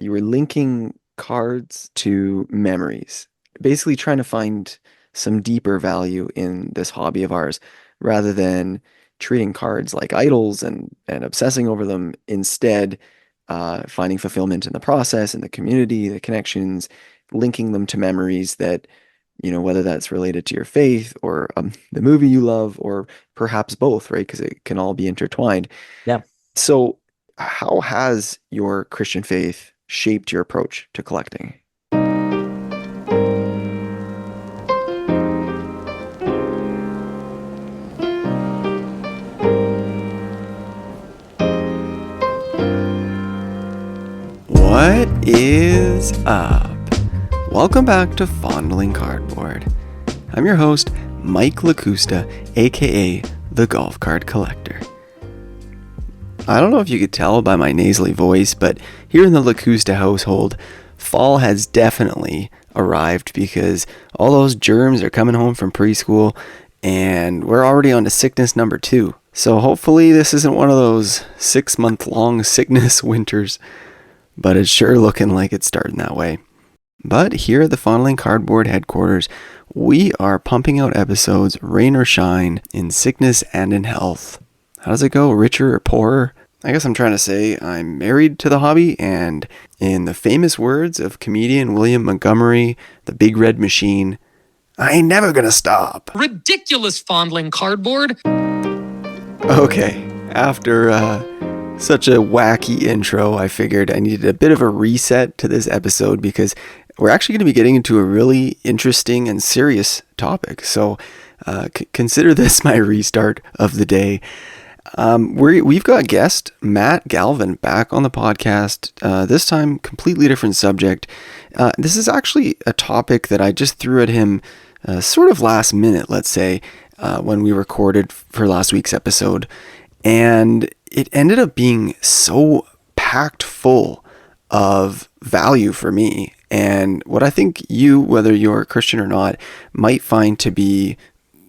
You were linking cards to memories, basically trying to find some deeper value in this hobby of ours rather than treating cards like idols and obsessing over them. Instead, finding fulfillment in the process, in the community, the connections, linking them to memories that, whether that's related to your faith or the movie you love, or perhaps both, right? Because it can all be intertwined. Yeah. So, how has your Christian faith shaped your approach to collecting? What is up? Welcome back to Fondling Cardboard. I'm your host, Mike Lakusta, aka the Golf Card Collector. I don't know if you could tell by my nasally voice, but here in the Lakusta household, fall has definitely arrived because all those germs are coming home from preschool and we're already on to sickness number 2. So hopefully this isn't one of those 6-month-long sickness winters, but it's sure looking like it's starting that way. But here at the Fondling Cardboard headquarters, we are pumping out episodes, rain or shine, in sickness and in health. How does it go? Richer or poorer? I guess I'm trying to say I'm married to the hobby, and in the famous words of comedian William Montgomery, the Big Red Machine, I ain't never gonna stop. Ridiculous, Fondling Cardboard. Okay, after such a wacky intro, I figured I needed a bit of a reset to this episode because we're actually going to be getting into a really interesting and serious topic. So consider this my restart of the day. We've got guest Matt Galvin back on the podcast. This time, completely different subject. This is actually a topic that I just threw at him sort of last minute, let's say, when we recorded for last week's episode. And it ended up being so packed full of value for me. And what I think you, whether you're a Christian or not, might find to be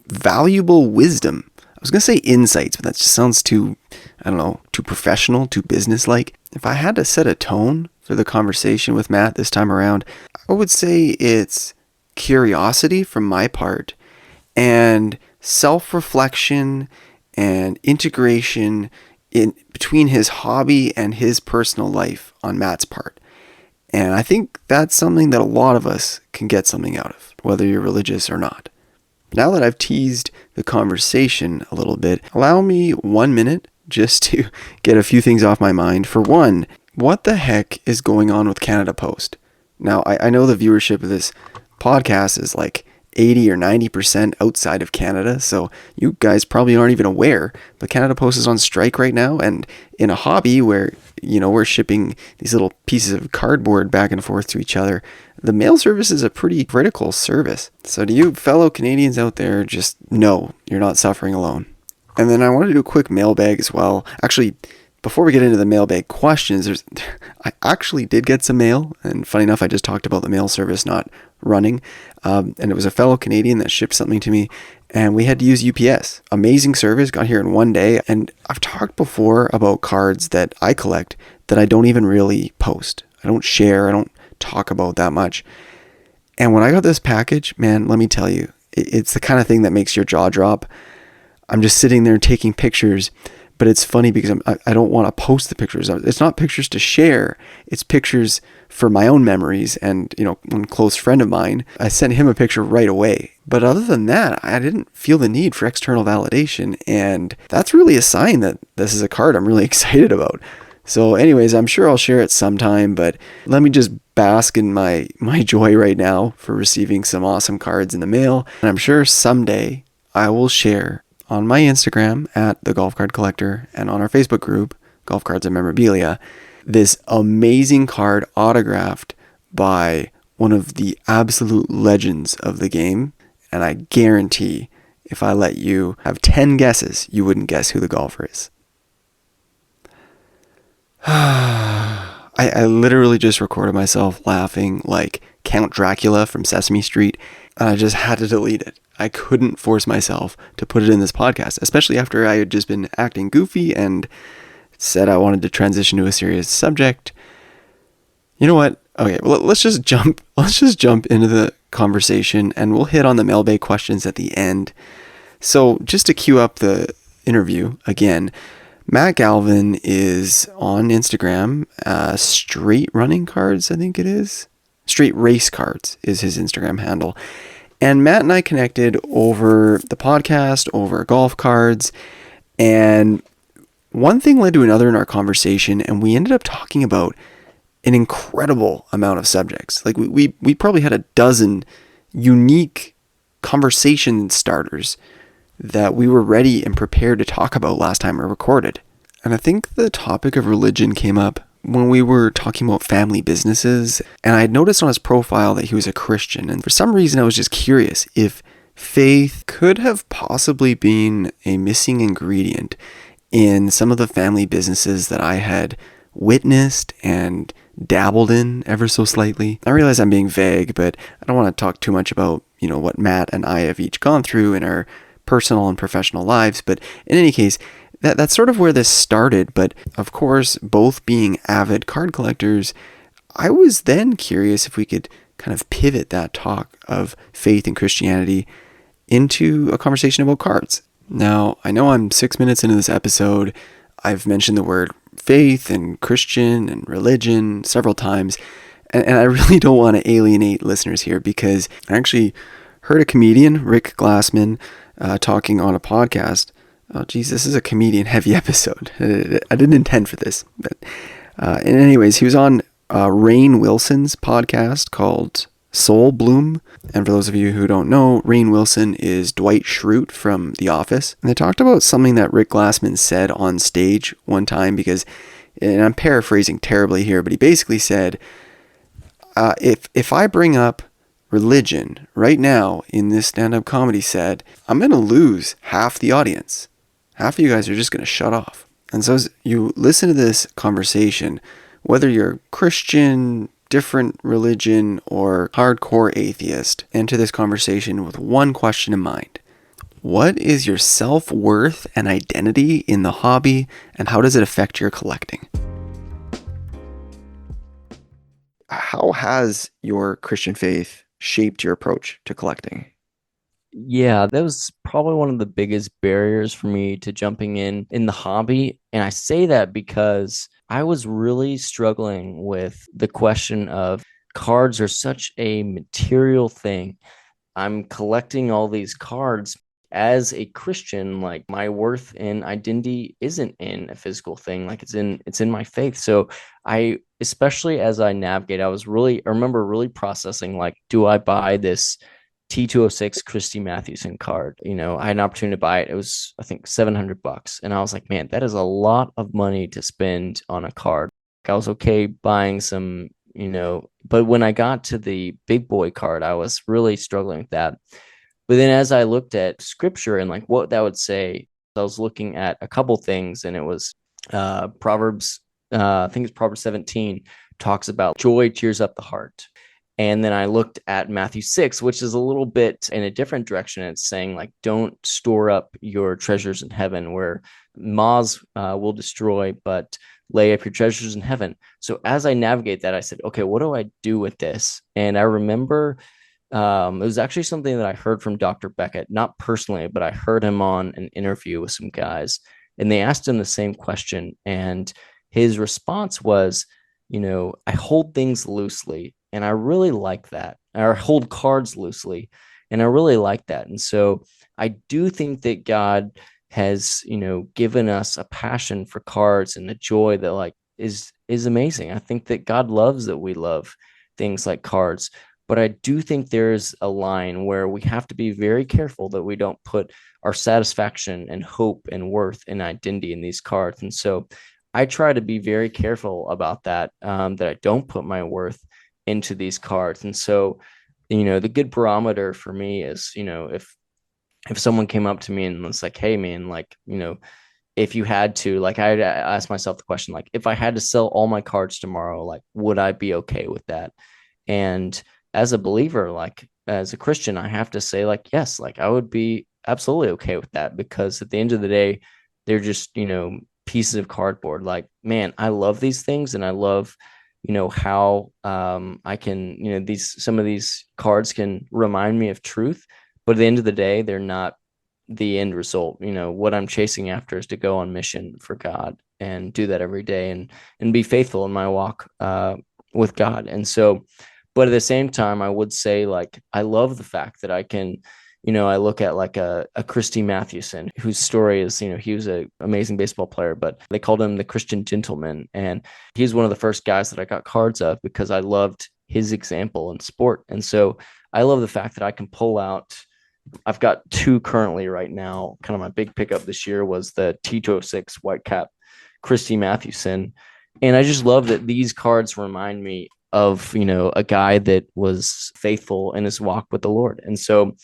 valuable wisdom. I was going to say insights, but that just sounds too, too professional, too business-like. If I had to set a tone for the conversation with Matt this time around, I would say it's curiosity from my part and self-reflection and integration in between his hobby and his personal life on Matt's part. And I think that's something that a lot of us can get something out of, whether you're religious or not. Now that I've teased the conversation a little bit, allow me 1 minute just to get a few things off my mind. For one, what the heck is going on with Canada Post? Now, I know the viewership of this podcast is like 80 or 90% outside of Canada, so you guys probably aren't even aware, but Canada Post is on strike right now, and in a hobby where, we're shipping these little pieces of cardboard back and forth to each other, the mail service is a pretty critical service. So to you fellow Canadians out there, just know you're not suffering alone. And then I want to do a quick mailbag as well. Actually, before we get into the mailbag questions, I actually did get some mail, and funny enough, I just talked about the mail service not running, and it was a fellow Canadian that shipped something to me, and we had to use UPS. Amazing service, got here in 1 day, and I've talked before about cards that I collect that I don't even really post. I don't share, I don't talk about that much. And when I got this package, man, let me tell you, it's the kind of thing that makes your jaw drop. I'm just sitting there taking pictures. But it's funny because I don't want to post the pictures. It's not pictures to share. It's pictures for my own memories. And, one close friend of mine, I sent him a picture right away. But other than that, I didn't feel the need for external validation. And that's really a sign that this is a card I'm really excited about. So anyways, I'm sure I'll share it sometime. But let me just bask in my joy right now for receiving some awesome cards in the mail. And I'm sure someday I will share on my Instagram at the Golf Card Collector and on our Facebook group, Golf Cards and Memorabilia, this amazing card autographed by one of the absolute legends of the game. And I guarantee if I let you have 10 guesses, you wouldn't guess who the golfer is. I literally just recorded myself laughing like Count Dracula from Sesame Street, and I just had to delete it. I couldn't force myself to put it in this podcast, especially after I had just been acting goofy and said I wanted to transition to a serious subject. You know what? Okay, well, let's just jump. Let's just jump into the conversation, and we'll hit on the mailbag questions at the end. So, just to cue up the interview again, Matt Galvin is on Instagram. Straight running cards, I think it is. Straight race cards is his Instagram handle. And Matt and I connected over the podcast, over golf cards, and one thing led to another in our conversation, and we ended up talking about an incredible amount of subjects. Like we probably had a dozen unique conversation starters that we were ready and prepared to talk about last time we recorded. And I think the topic of religion came up when we were talking about family businesses, and I had noticed on his profile that he was a Christian, and for some reason I was just curious if faith could have possibly been a missing ingredient in some of the family businesses that I had witnessed and dabbled in ever so slightly. I realize I'm being vague, but I don't want to talk too much about, what Matt and I have each gone through in our personal and professional lives, but in any case, that's sort of where this started. But of course, both being avid card collectors, I was then curious if we could kind of pivot that talk of faith and Christianity into a conversation about cards. Now, I know I'm 6 minutes into this episode. I've mentioned the word faith and Christian and religion several times, and I really don't want to alienate listeners here, because I actually heard a comedian, Rick Glassman, talking on a podcast. Oh, geez, this is a comedian-heavy episode. I didn't intend for this. But anyways, he was on Rainn Wilson's podcast called Soul Bloom. And for those of you who don't know, Rainn Wilson is Dwight Schrute from The Office. And they talked about something that Rick Glassman said on stage one time, because, and I'm paraphrasing terribly here, but he basically said, if I bring up religion right now in this stand-up comedy set, I'm going to lose half the audience. Half of you guys are just going to shut off. And so as you listen to this conversation, whether you're Christian, different religion, or hardcore atheist, enter this conversation with one question in mind. What is your self-worth and identity in the hobby, and how does it affect your collecting? How has your Christian faith shaped your approach to collecting? Yeah, that was probably one of the biggest barriers for me to jumping in the hobby. And I say that because I was really struggling with the question of cards are such a material thing. I'm collecting all these cards. As a Christian, like, my worth and identity isn't in a physical thing, like it's in my faith. So especially as I navigate, I remember really processing, like, do I buy this T206 Christy Mathewson card? I had an opportunity to buy it. It was, I think, $700. And I was like, man, that is a lot of money to spend on a card. I was okay buying some, but when I got to the big boy card, I was really struggling with that. But then as I looked at scripture and like what that would say, I was looking at a couple things, and it was Proverbs, I think it's Proverbs 17, talks about joy tears up the heart. And then I looked at Matthew 6, which is a little bit in a different direction. It's saying, like, don't store up your treasures in heaven where moths will destroy, but lay up your treasures in heaven. So as I navigate that, I said, okay, what do I do with this? And I remember it was actually something that I heard from Dr. Beckett, not personally, but I heard him on an interview with some guys, and they asked him the same question. And his response was, I hold things loosely, and I really like that. Or hold cards loosely, and I really like that. And so I do think that God has, given us a passion for cards and the joy that, like, is amazing. I think that God loves that we love things like cards. But I do think there's a line where we have to be very careful that we don't put our satisfaction and hope and worth and identity in these cards. And so I try to be very careful about that, that I don't put my worth into these cards. And so, the good barometer for me is, if someone came up to me and was like, hey, man, like, if you had to, like, I asked myself the question, like, if I had to sell all my cards tomorrow, like, would I be okay with that? And as a believer, like, as a Christian, I have to say, like, yes, like, I would be absolutely okay with that, because at the end of the day, they're just, pieces of cardboard. Like, man, I love these things, and I love how I can, some of these cards can remind me of truth, but at the end of the day, they're not the end result. What I'm chasing after is to go on mission for God and do that every day and be faithful in my walk with God. And so, but at the same time, I would say like I love the fact that I can, I look at like a Christy Mathewson, whose story is, he was an amazing baseball player, but they called him the Christian gentleman. And he's one of the first guys that I got cards of because I loved his example in sport. And so I love the fact that I can pull out. I've got two currently right now. Kind of my big pickup this year was the T206 White Cap Christy Mathewson. And I just love that these cards remind me of, a guy that was faithful in his walk with the Lord. And so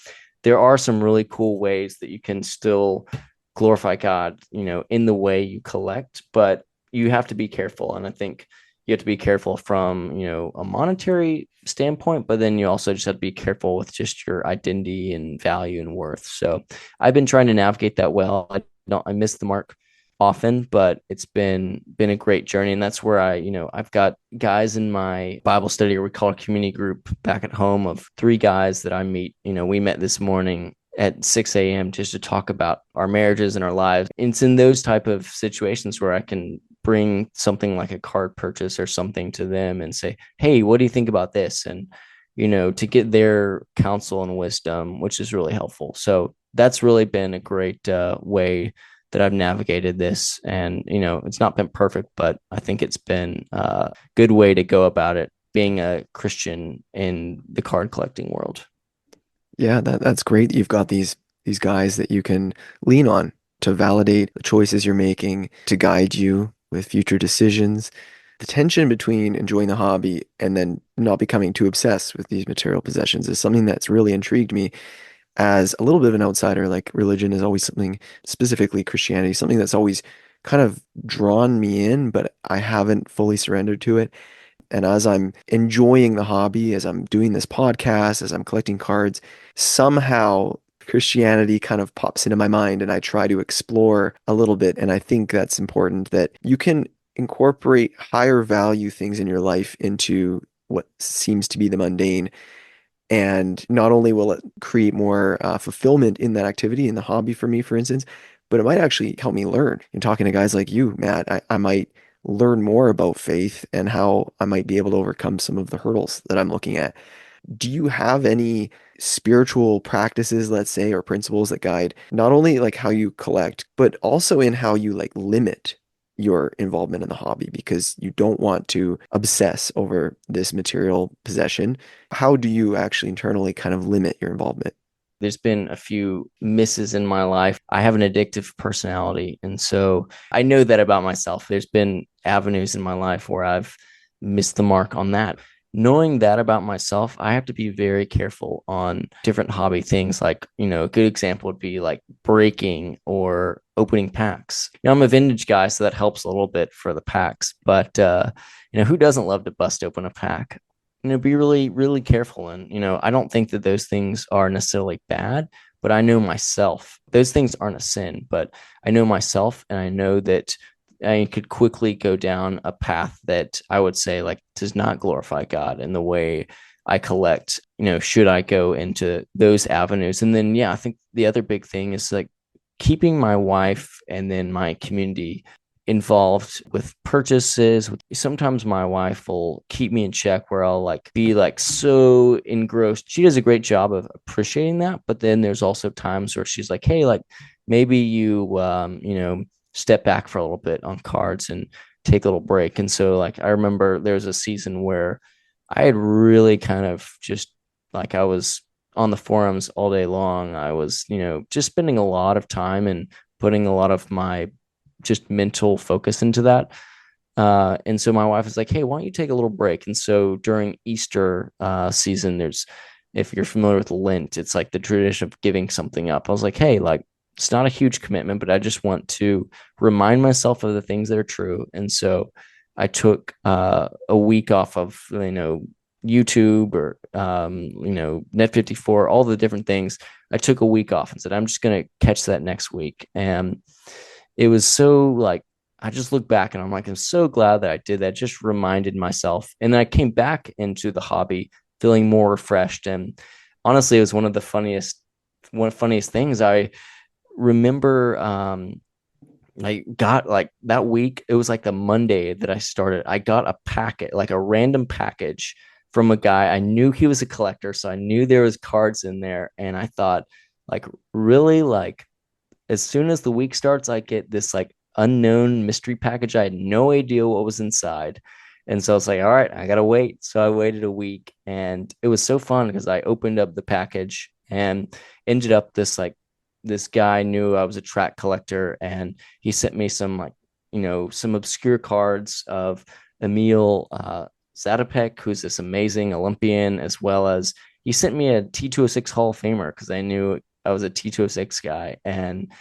there are some really cool ways that you can still glorify God, in the way you collect, but you have to be careful. And I think you have to be careful from, a monetary standpoint, but then you also just have to be careful with just your identity and value and worth. So I've been trying to navigate that well. I miss the mark often, but it's been a great journey. And that's where I've got guys in my Bible study, or we call a community group back at home, of three guys that I meet. We met this morning at 6 a.m. just to talk about our marriages and our lives. And it's in those type of situations where I can bring something like a card purchase or something to them and say, hey, what do you think about this? And, to get their counsel and wisdom, which is really helpful. So that's really been a great way that I've navigated this. And, it's not been perfect, but I think it's been a good way to go about it, being a Christian in the card collecting world. Yeah, that's great. You've got these guys that you can lean on to validate the choices you're making, to guide you with future decisions. The tension between enjoying the hobby and then not becoming too obsessed with these material possessions is something that's really intrigued me as a little bit of an outsider. Like religion is always something, specifically Christianity, something that's always kind of drawn me in, but I haven't fully surrendered to it. And as I'm enjoying the hobby, as I'm doing this podcast, as I'm collecting cards, somehow Christianity kind of pops into my mind and I try to explore a little bit. And I think that's important, that you can incorporate higher value things in your life into what seems to be the mundane. And not only will it create more fulfillment in that activity, in the hobby for me, for instance, but it might actually help me learn. In talking to guys like you, Matt, I might learn more about faith and how I might be able to overcome some of the hurdles that I'm looking at. Do you have any spiritual practices, let's say, or principles that guide not only like how you collect, but also in how you like limit your involvement in the hobby because you don't want to obsess over this material possession? How do you actually internally kind of limit your involvement? There's been a few misses in my life. I have an addictive personality. And so I know that about myself. There's been avenues in my life where I've missed the mark on that. Knowing that about myself, I have to be very careful on different hobby things. Like, a good example would be like breaking or opening packs. I'm a vintage guy, so that helps a little bit for the packs. But, who doesn't love to bust open a pack? Be really, really careful. And, I don't think that those things are necessarily bad, but I know myself. Those things aren't a sin, but I know myself, and I know that I could quickly go down a path that I would say like does not glorify God in the way I collect. Should I go into those avenues? And then, yeah, I think the other big thing is like keeping my wife and then my community involved with purchases. Sometimes my wife will keep me in check where I'll like be like so engrossed. She does a great job of appreciating that, but then there's also times where she's like, hey, like maybe you step back for a little bit on cards and take a little break. And so like I remember there was a season where I had really kind of just like I was on the forums all day long. I was, just spending a lot of time and putting a lot of my just mental focus into that. And so my wife was like, hey, why don't you take a little break? And so during Easter season, if you're familiar with Lent, it's like the tradition of giving something up. I was like, hey, like, it's not a huge commitment, but I just want to remind myself of the things that are true. And so I took a week off of, YouTube or, Net54, all the different things. I took a week off and said, I'm just going to catch that next week. And it was so like I just look back and I'm like, I'm so glad that I did that. Just reminded myself. And then I came back into the hobby feeling more refreshed. And honestly, it was one of the funniest things. I remember I got like that week, it was like the Monday that I started. I got a packet, like a random package from a guy. I knew he was a collector, so I knew there was cards in there. And I thought, like, really, like as soon as the week starts, I get this like unknown mystery package. I had no idea what was inside. And so I was like, all right, I gotta wait. So I waited a week and it was so fun because I opened up the package and ended up this guy knew I was a track collector and he sent me some like, some obscure cards of Emil Zatopek, who's this amazing Olympian, as well as he sent me a T206 Hall of Famer because I knew I was a T206 guy. And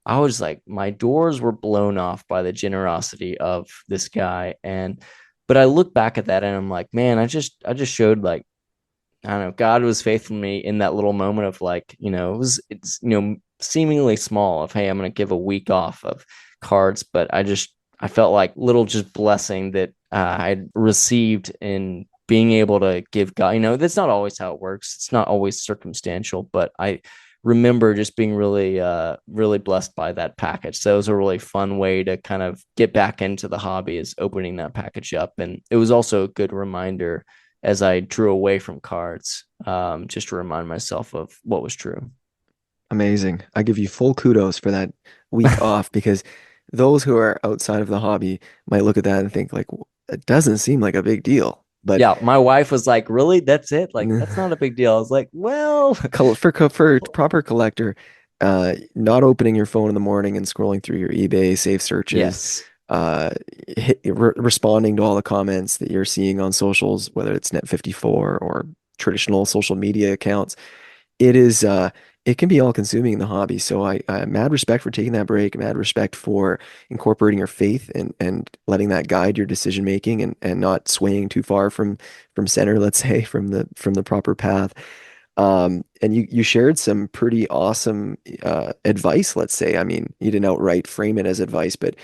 I was like, my doors were blown off by the generosity of this guy. But I look back at that and I'm like, man, I just showed like, I don't know, God was faithful to me in that little moment of like, it's, seemingly small of, hey, I'm going to give a week off of cards. But I felt like little just blessing that I'd received in being able to give God, that's not always how it works. It's not always circumstantial, but I remember just being really blessed by that package. So it was a really fun way to kind of get back into the hobby, is opening that package up. And it was also a good reminder as I drew away from cards, just to remind myself of what was true. Amazing. I give you full kudos for that week off because those who are outside of the hobby might look at that and think like it doesn't seem like a big deal. But Yeah, my wife was like, "Really? That's it? Like, that's not a big deal." I was like, "Well, for proper collector, not opening your phone in the morning and scrolling through your eBay save searches, yes, responding to all the comments that you're seeing on socials, whether it's Net54 or traditional social media accounts, it is it can be all consuming in the hobby. So I mad respect for taking that break, mad respect for incorporating your faith and letting that guide your decision making and not swaying too far from center, let's say, from the proper path. And you shared some pretty awesome advice, let's say. I mean, you didn't outright frame it as advice, but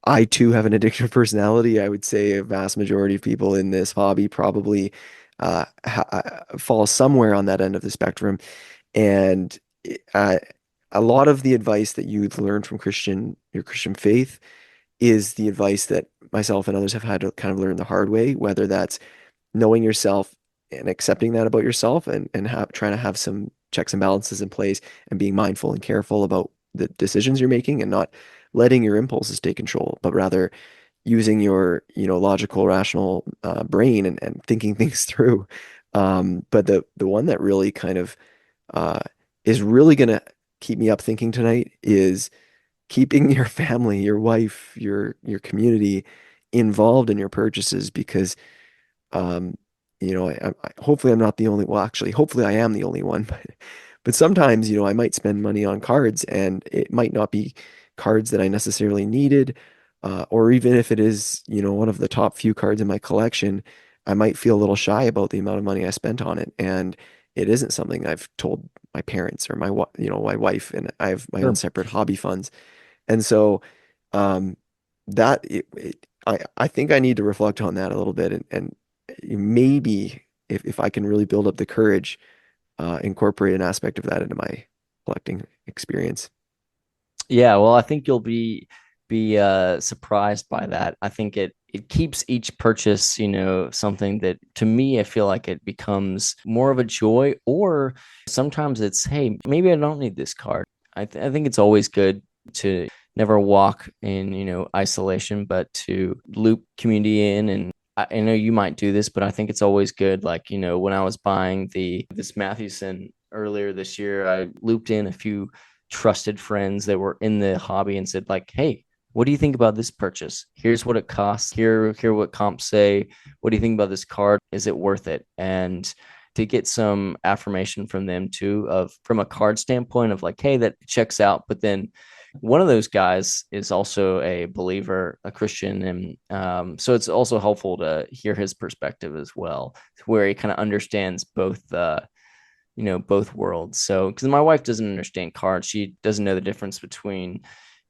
I too have an addictive personality. I would say a vast majority of people in this hobby probably fall somewhere on that end of the spectrum. And uh, a lot of the advice that you've learned from your Christian faith is the advice that myself and others have had to kind of learn the hard way, whether that's knowing yourself and accepting that about yourself and trying to have some checks and balances in place and being mindful and careful about the decisions you're making and not letting your impulses take control, but rather using your, logical, rational brain and thinking things through. But the one that really kind of uh, is really going to keep me up thinking tonight is keeping your family, your wife, your community involved in your purchases because um, hopefully I'm not the only, well, actually, hopefully I am the only one, but sometimes, I might spend money on cards and it might not be cards that I necessarily needed, or even if it is, one of the top few cards in my collection, I might feel a little shy about the amount of money I spent on it. And it isn't something I've told my parents or my wife, and I have my own sure. separate hobby funds. And so, um, I think I need to reflect on that a little bit and maybe if I can really build up the courage, incorporate an aspect of that into my collecting experience. Yeah, well, I think you'll be surprised by that. I think it keeps each purchase, something that to me I feel like it becomes more of a joy, or sometimes it's, hey, maybe I don't need this card. I think it's always good to never walk in, isolation, but to loop community in. And I know you might do this, but I think it's always good. Like, when I was buying this Mathewson earlier this year, I looped in a few trusted friends that were in the hobby and said like, hey, what do you think about this purchase? Here's what it costs. Here what comps say. What do you think about this card? Is it worth it? And to get some affirmation from them too, of from a card standpoint of like, hey, that checks out. But then one of those guys is also a believer, a Christian, and so it's also helpful to hear his perspective as well, where he kind of understands both worlds. So because my wife doesn't understand cards, she doesn't know the difference between,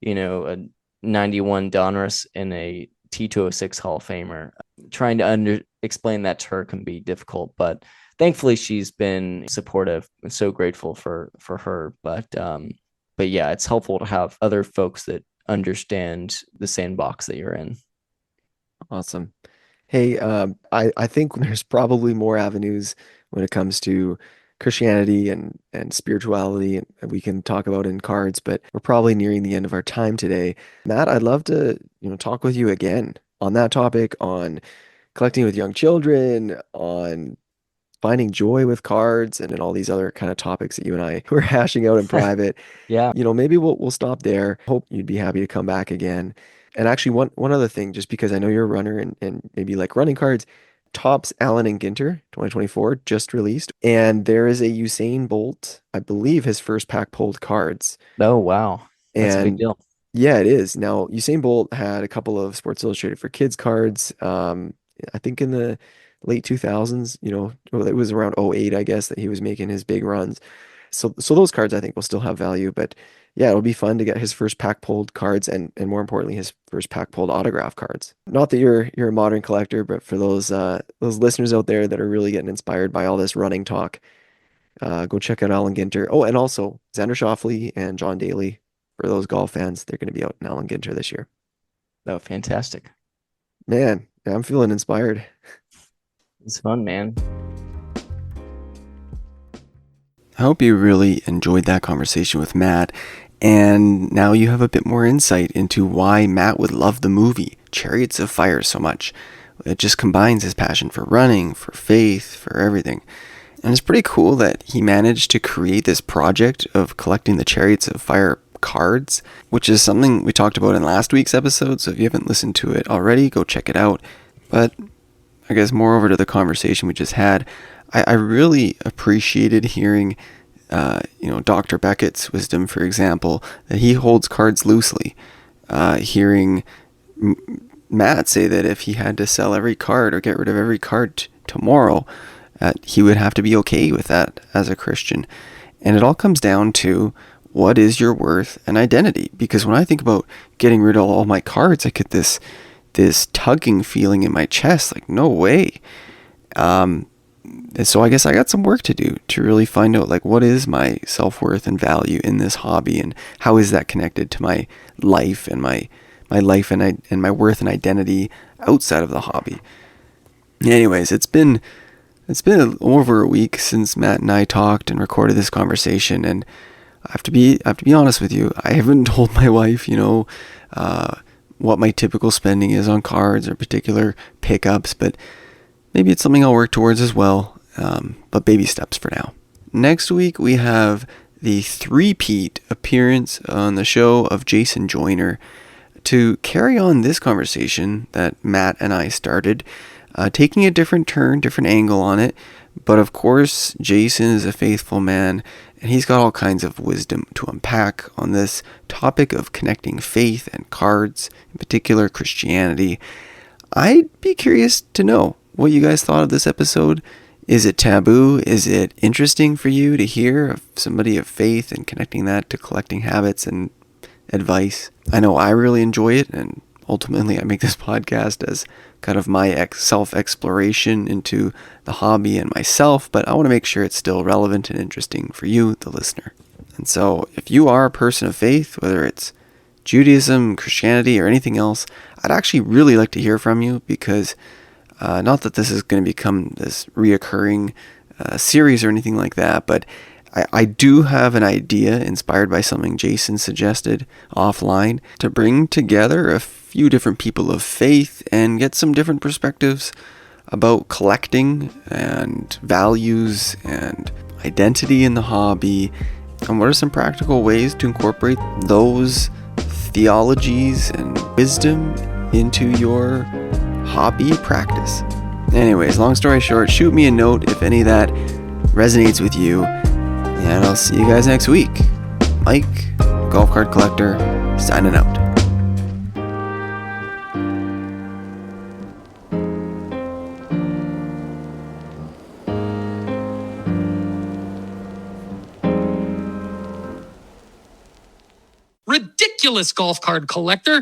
a 91 Donruss and a T206 Hall of Famer. Trying to explain that to her can be difficult, but thankfully she's been supportive. I'm so grateful for her. But yeah, it's helpful to have other folks that understand the sandbox that you're in. Awesome. Hey, I think there's probably more avenues when it comes to Christianity and spirituality and we can talk about in cards, but we're probably nearing the end of our time today. Matt, I'd love to, talk with you again on that topic, on collecting with young children, on finding joy with cards, and then all these other kind of topics that you and I were hashing out in private. Yeah. Maybe we'll stop there. Hope you'd be happy to come back again. And actually, one other thing, just because I know you're a runner and maybe like running cards, Topps Allen and Ginter 2024 just released, and there is a Usain Bolt, I believe his first pack pulled cards. Oh, wow. That's a big And deal. yeah, it is. Now, Usain Bolt had a couple of Sports Illustrated for Kids cards. I think in the late 2000s, well, it was around '08, I guess, that he was making his big runs. So those cards I think will still have value, but yeah, it'll be fun to get his first pack pulled cards and more importantly his first pack pulled autograph cards. Not that you're a modern collector, but for those listeners out there that are really getting inspired by all this running talk, go check out Alan Ginter. Oh, and also Xander Schauffele and John Daly. For those golf fans, they're going to be out in Alan Ginter this year. Oh, fantastic. Man, I'm feeling inspired. It's fun, man. I hope you really enjoyed that conversation with Matt, and now you have a bit more insight into why Matt would love the movie Chariots of Fire so much. It just combines his passion for running, for faith, for everything. And it's pretty cool that he managed to create this project of collecting the Chariots of Fire cards, which is something we talked about in last week's episode, so if you haven't listened to it already, go check it out. But I guess moreover to the conversation we just had, I really appreciated hearing, Dr. Beckett's wisdom, for example, that he holds cards loosely. Hearing Matt say that if he had to sell every card or get rid of every card tomorrow, he would have to be okay with that as a Christian. And it all comes down to what is your worth and identity? Because when I think about getting rid of all my cards, I get this tugging feeling in my chest, like no way. And so I guess I got some work to do to really find out like what is my self-worth and value in this hobby, and how is that connected to my life and my life and my worth and identity outside of the hobby. Anyways, it's been over a week since Matt and I talked and recorded this conversation, and I have to be honest with you. I haven't told my wife, what my typical spending is on cards or particular pickups, but maybe it's something I'll work towards as well. But baby steps for now. Next week we have the three-peat appearance on the show of Jason Joyner to carry on this conversation that Matt and I started, taking a different turn, different angle on it. But of course, Jason is a faithful man, and he's got all kinds of wisdom to unpack on this topic of connecting faith and cards, in particular Christianity. I'd be curious to know what you guys thought of this episode. Is it taboo? Is it interesting for you to hear of somebody of faith and connecting that to collecting habits and advice? I know I really enjoy it, and ultimately I make this podcast as kind of my self-exploration into the hobby and myself, but I want to make sure it's still relevant and interesting for you, the listener. And so if you are a person of faith, whether it's Judaism, Christianity, or anything else, I'd actually really like to hear from you, because not that this is going to become this reoccurring series or anything like that, but I do have an idea inspired by something Jason suggested offline to bring together a few different people of faith and get some different perspectives about collecting and values and identity in the hobby, and what are some practical ways to incorporate those theologies and wisdom into your hobby practice. Anyways, long story short, shoot me a note if any of that resonates with you, and I'll see you guys next week. Mike, Golf Card Collector, signing out. Ridiculous, golf card collector.